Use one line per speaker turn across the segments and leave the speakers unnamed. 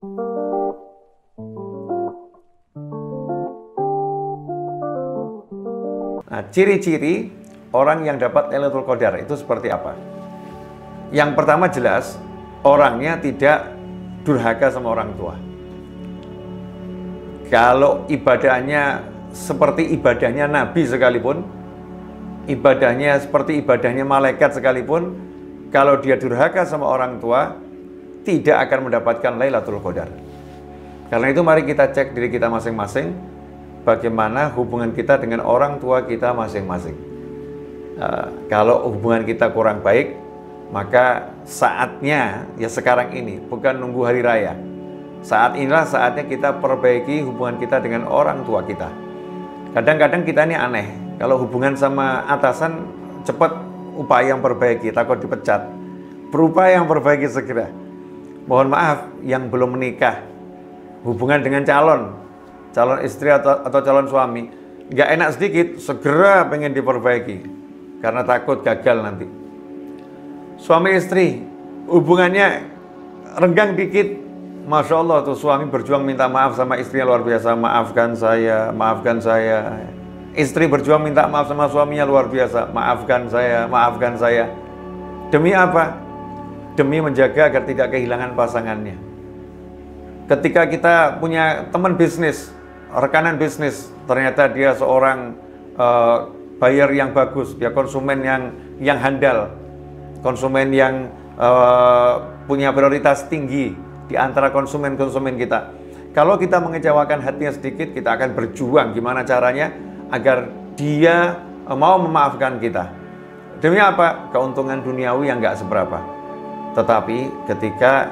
Nah, ciri-ciri orang yang dapat Lailatul Qadar itu seperti apa? Yang pertama jelas, orangnya tidak durhaka sama orang tua. Kalau ibadahnya seperti ibadahnya Nabi sekalipun, ibadahnya seperti ibadahnya malaikat sekalipun, kalau dia durhaka sama orang tua, tidak akan mendapatkan Lailatul Qadar. Karena itu mari kita cek diri kita masing-masing, bagaimana hubungan kita dengan orang tua kita masing-masing. Kalau hubungan kita kurang baik, maka saatnya ya sekarang ini, bukan nunggu hari raya. Saat inilah saatnya kita perbaiki hubungan kita dengan orang tua kita. Kadang-kadang kita ini aneh, kalau hubungan sama atasan cepat upaya yang perbaiki, takut dipecat. Berupaya yang perbaiki segera. Mohon maaf yang belum menikah, hubungan dengan calon istri atau calon suami, nggak enak sedikit, segera pengen diperbaiki karena takut gagal nanti. Suami istri hubungannya renggang dikit, Masya Allah tuh suami berjuang minta maaf sama istrinya luar biasa, maafkan saya, maafkan saya. Istri berjuang minta maaf sama suaminya luar biasa, maafkan saya, maafkan saya. Demi apa? Demi menjaga agar tidak kehilangan pasangannya. Ketika kita punya teman bisnis, rekanan bisnis, ternyata dia seorang buyer yang bagus, dia konsumen yang handal, konsumen yang punya prioritas tinggi di antara konsumen-konsumen kita. Kalau kita mengecewakan hatinya sedikit, kita akan berjuang gimana caranya agar dia mau memaafkan kita. Demi apa? Keuntungan duniawi yang nggak seberapa. Tetapi ketika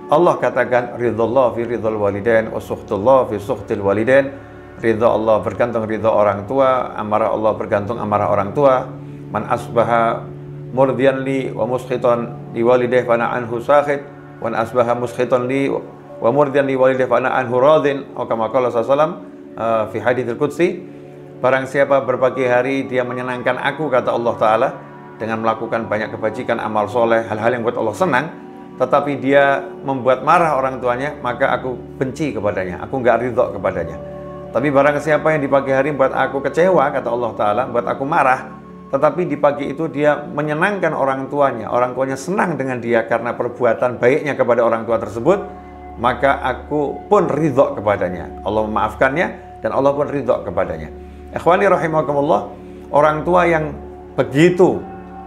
Allah katakan ridhallah fi ridhal walidain wa sukhtullah fi sukhtil walidain, ridha Allah bergantung ridha orang tua, amarah Allah bergantung amarah orang tua. Man asbaha murdiyan li wa muskhitan li walidayhi fa ana anhu sakhit, wa asbaha muskhitan li wa murdiyan li walidayhi fa ana anhu radin, atau kama qala sallallahu fi haditsil qudsi. Barang siapa berpagi hari dia menyenangkan aku, kata Allah Ta'ala, dengan melakukan banyak kebajikan, amal soleh, hal-hal yang buat Allah senang, tetapi dia membuat marah orang tuanya, maka aku benci kepadanya, aku nggak ridho kepadanya. Tapi barang siapa yang di pagi hari buat aku kecewa, kata Allah Ta'ala, buat aku marah, tetapi di pagi itu dia menyenangkan orang tuanya senang dengan dia karena perbuatan baiknya kepada orang tua tersebut, maka aku pun ridho kepadanya. Allah memaafkannya dan Allah pun ridho kepadanya. Ikhwani rahimakumullah, orang tua yang begitu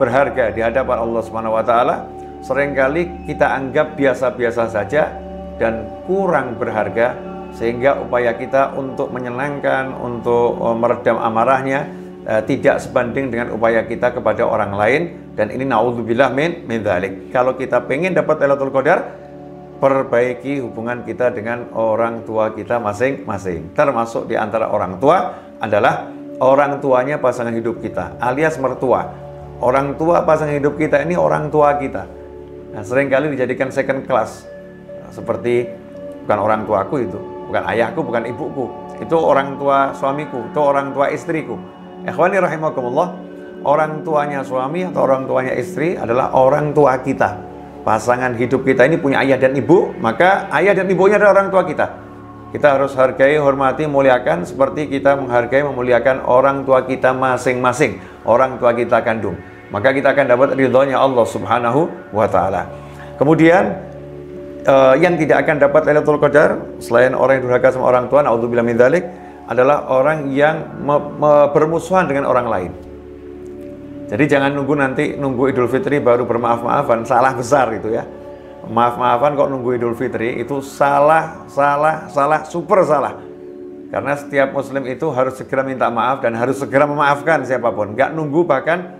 berharga di hadapan Allah Subhanahu wa taala seringkali kita anggap biasa-biasa saja dan kurang berharga, sehingga upaya kita untuk menyenangkan, untuk meredam amarahnya tidak sebanding dengan upaya kita kepada orang lain, dan ini naudzubillah min dzalik. Kalau kita pengen dapat Lailatul Qadar, perbaiki hubungan kita dengan orang tua kita masing-masing. Termasuk di antara orang tua adalah orang tuanya pasangan hidup kita, alias mertua. Orang tua pasangan hidup kita ini orang tua kita. Nah, seringkali dijadikan second class. Seperti bukan orang tuaku itu, bukan ayahku, bukan ibuku. Itu orang tua suamiku, itu orang tua istriku. Ikhwani rahimakumullah, orang tuanya suami atau orang tuanya istri adalah orang tua kita. Pasangan hidup kita ini punya ayah dan ibu, maka ayah dan ibunya adalah orang tua kita. Kita harus hargai, hormati, muliakan seperti kita menghargai, memuliakan orang tua kita masing-masing, orang tua kita kandung. Maka kita akan dapat ridhonya Allah Subhanahu wa ta'ala. Kemudian yang tidak akan dapat Lailatul Qadar selain orang yang durhaka sama orang tua, naudzubillah min dzalik, adalah orang yang bermusuhan dengan orang lain. Jadi jangan nunggu Idul Fitri baru bermaaf-maafan, salah besar itu ya. Maaf-maafan kok nunggu Idul Fitri, itu salah, super salah. Karena setiap muslim itu harus segera minta maaf dan harus segera memaafkan siapapun. Nggak nunggu bahkan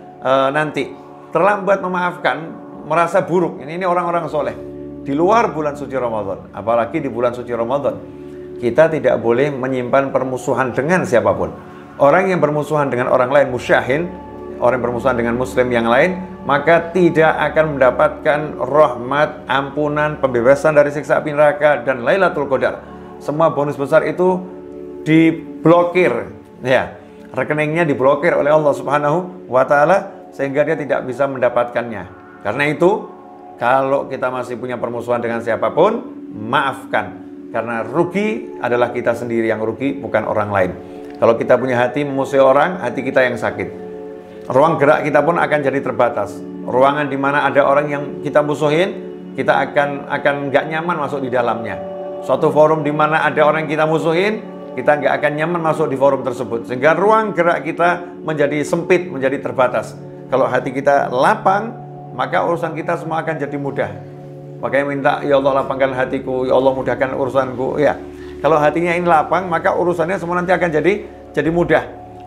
nanti. Terlambat memaafkan, merasa buruk. Ini orang-orang soleh. Di luar bulan suci Ramadan, apalagi di bulan suci Ramadan, kita tidak boleh menyimpan permusuhan dengan siapapun. Orang yang bermusuhan dengan orang lain, musyahin, orang yang bermusuhan dengan muslim yang lain, maka tidak akan mendapatkan rahmat, ampunan, pembebasan dari siksa api neraka, dan Lailatul Qadar. Semua bonus besar itu diblokir, ya, rekeningnya diblokir oleh Allah Subhanahu wa ta'ala, sehingga dia tidak bisa mendapatkannya. Karena itu, kalau kita masih punya permusuhan dengan siapapun, maafkan. Karena rugi adalah kita sendiri yang rugi, bukan orang lain. Kalau kita punya hati memusuhi orang, hati kita yang sakit. Ruang gerak kita pun akan jadi terbatas. Ruangan di mana ada orang yang kita musuhin, kita akan nggak nyaman masuk di dalamnya. Suatu forum di mana ada orang yang kita musuhin, kita nggak akan nyaman masuk di forum tersebut. Sehingga ruang gerak kita menjadi sempit, menjadi terbatas. Kalau hati kita lapang, maka urusan kita semua akan jadi mudah. Makanya minta, ya Allah lapangkan hatiku, ya Allah mudahkan urusanku. Ya, kalau hatinya ini lapang, maka urusannya semua nanti akan jadi mudah.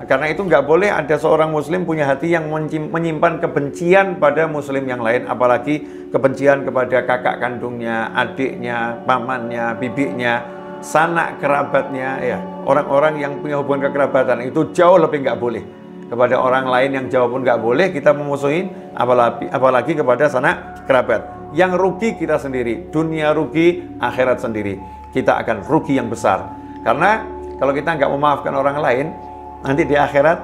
Karena itu nggak boleh ada seorang muslim punya hati yang menyimpan kebencian pada muslim yang lain, apalagi kebencian kepada kakak kandungnya, adiknya, pamannya, bibiknya, sanak kerabatnya, ya. Orang-orang yang punya hubungan kekerabatan itu jauh lebih nggak boleh. Kepada orang lain yang jauh pun nggak boleh kita memusuhin, apalagi kepada sanak kerabat. Yang rugi kita sendiri, dunia rugi, akhirat sendiri. Kita akan rugi yang besar. Karena kalau kita nggak memaafkan orang lain, nanti di akhirat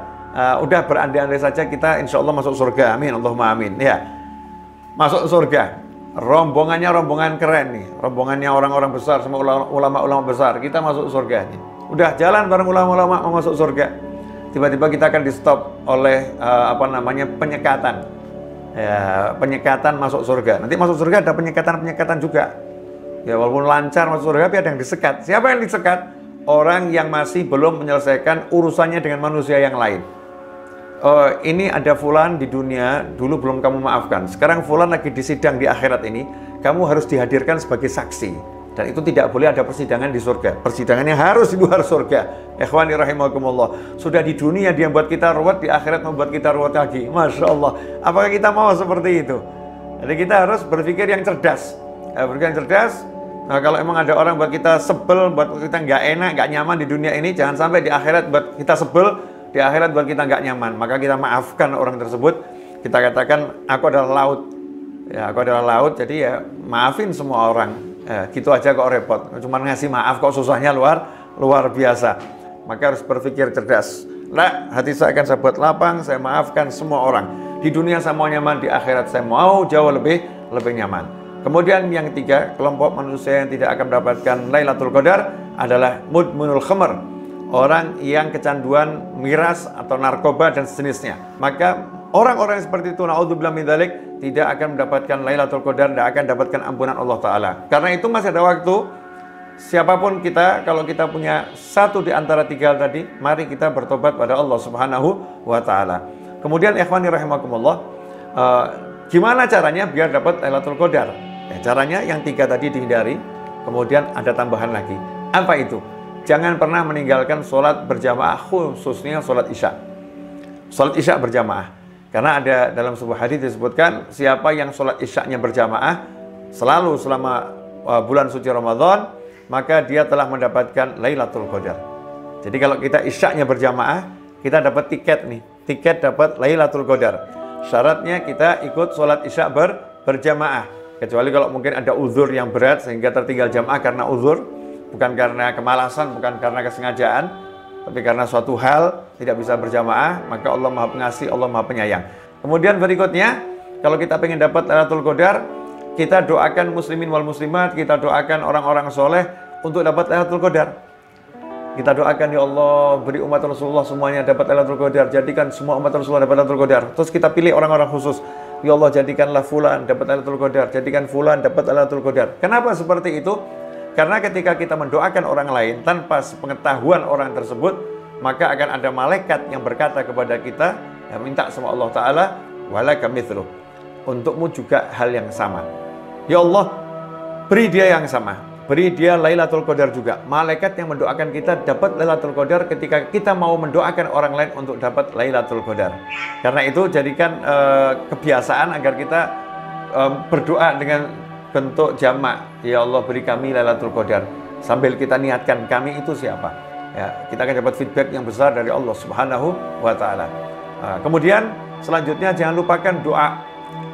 udah berandai-andai saja kita insya Allah masuk surga. Amin, Allahumma amin. Ya, masuk surga. Rombongannya rombongan keren nih. Rombongannya orang-orang besar, semua ulama-ulama besar. Kita masuk surga nih. Udah jalan bareng ulama-ulama mau masuk surga. Tiba-tiba kita akan di stop oleh penyekatan. Ya, penyekatan masuk surga. Nanti masuk surga ada penyekatan juga. Ya, walaupun lancar masuk surga, tapi ada yang disekat. Siapa yang disekat? Orang yang masih belum menyelesaikan urusannya dengan manusia yang lain. Ini ada fulan di dunia, dulu belum kamu maafkan. Sekarang fulan lagi disidang di akhirat ini, kamu harus dihadirkan sebagai saksi. Dan itu tidak boleh ada persidangan di surga. Persidangannya harus di luar surga. Ikhwani rahimakumullah. Sudah di dunia dia buat kita ruwet, di akhirat membuat kita ruwet lagi. Masya Allah. Apakah kita mau seperti itu? Jadi kita harus berpikir yang cerdas. Berpikir yang cerdas. Nah, kalau emang ada orang buat kita sebel, buat kita nggak enak, nggak nyaman di dunia ini, jangan sampai di akhirat buat kita sebel, di akhirat buat kita nggak nyaman. Maka kita maafkan orang tersebut. Kita katakan, aku adalah laut. Ya, aku adalah laut, jadi ya maafin semua orang. Gitu aja kok repot. Cuma ngasih maaf kok susahnya luar biasa. Maka harus berpikir cerdas. Nah, hati saya akan saya buat lapang, saya maafkan semua orang. Di dunia saya mau nyaman, di akhirat saya mau jauh lebih nyaman. Kemudian yang ketiga, kelompok manusia yang tidak akan mendapatkan Lailatul Qadar adalah mudmunul khamr. Orang yang kecanduan miras atau narkoba dan sejenisnya. Maka orang-orang yang seperti itu, naudzubillah min dzalik, tidak akan mendapatkan Lailatul Qadar, tidak akan mendapatkan ampunan Allah Ta'ala. Karena itu masih ada waktu. Siapapun kita, kalau kita punya satu di antara tiga hal tadi, mari kita bertobat pada Allah Subhanahu wa Ta'ala. Kemudian ikhwani rahimakumullah, gimana caranya biar dapat Lailatul Qadar? Ya, caranya yang tiga tadi dihindari. Kemudian ada tambahan lagi. Apa itu? Jangan pernah meninggalkan sholat berjamaah, khususnya sholat isya. Sholat isya berjamaah. Karena ada dalam sebuah hadis disebutkan, siapa yang sholat isyaknya berjamaah selalu selama bulan suci Ramadan, maka dia telah mendapatkan Lailatul Qadar. Jadi kalau kita isyaknya berjamaah, kita dapat tiket nih, tiket dapat Lailatul Qadar. Syaratnya kita ikut sholat isyak berjamaah. Kecuali kalau mungkin ada uzur yang berat sehingga tertinggal jamaah karena uzur, bukan karena kemalasan, bukan karena kesengajaan, tapi karena suatu hal tidak bisa berjamaah, maka Allah Maha Pengasih, Allah Maha Penyayang. Kemudian berikutnya, kalau kita ingin dapat Lailatul Qadar, kita doakan muslimin wal muslimat, kita doakan orang-orang soleh untuk dapat Lailatul Qadar. Kita doakan, ya Allah, beri umat Rasulullah semuanya dapat Lailatul Qadar, jadikan semua umat Rasulullah dapat Lailatul Qadar. Terus kita pilih orang-orang khusus. Ya Allah, jadikanlah fulan dapat Lailatul Qadar, jadikan fulan dapat Lailatul Qadar. Kenapa seperti itu? Karena ketika kita mendoakan orang lain tanpa pengetahuan orang tersebut, maka akan ada malaikat yang berkata kepada kita, ya, minta sama Allah Ta'ala, walaka mithluh, untukmu juga hal yang sama. Ya Allah, beri dia yang sama, beri dia Lailatul Qadar juga. Malaikat yang mendoakan kita dapat Lailatul Qadar ketika kita mau mendoakan orang lain untuk dapat Lailatul Qadar. Karena itu jadikan kebiasaan agar kita berdoa dengan bentuk jamak. Ya Allah, beri kami Lailatul Qadar. Sambil kita niatkan kami itu siapa. Ya, kita akan dapat feedback yang besar dari Allah Subhanahu wa Ta'ala. Kemudian selanjutnya jangan lupakan doa.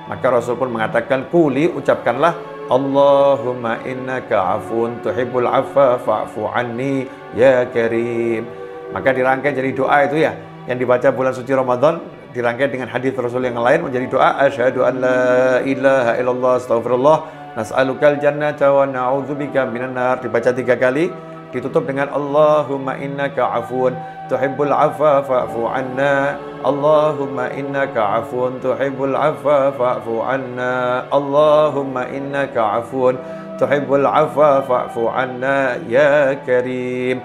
Maka Rasul pun mengatakan, quli, ucapkanlah, Allahumma innaka afun tuhibbul afwa fa'fu anni ya karim. Maka dirangkai jadi doa itu ya, yang dibaca bulan suci Ramadan, dirangkai dengan hadis Rasul yang lain menjadi doa, asyhadu an la ilaha illallah astaghfirullah Nas'alukal jannata wa na'udzubika minan nar. Dibaca 3 kali, ditutup dengan Allahumma innaka afun tuhibbul afwa fa'fu anna. Allahumma innaka afun tuhibbul afwa fa'fu anna. Allahumma innaka afun tuhibbul afwa fa'fu anna ya karim.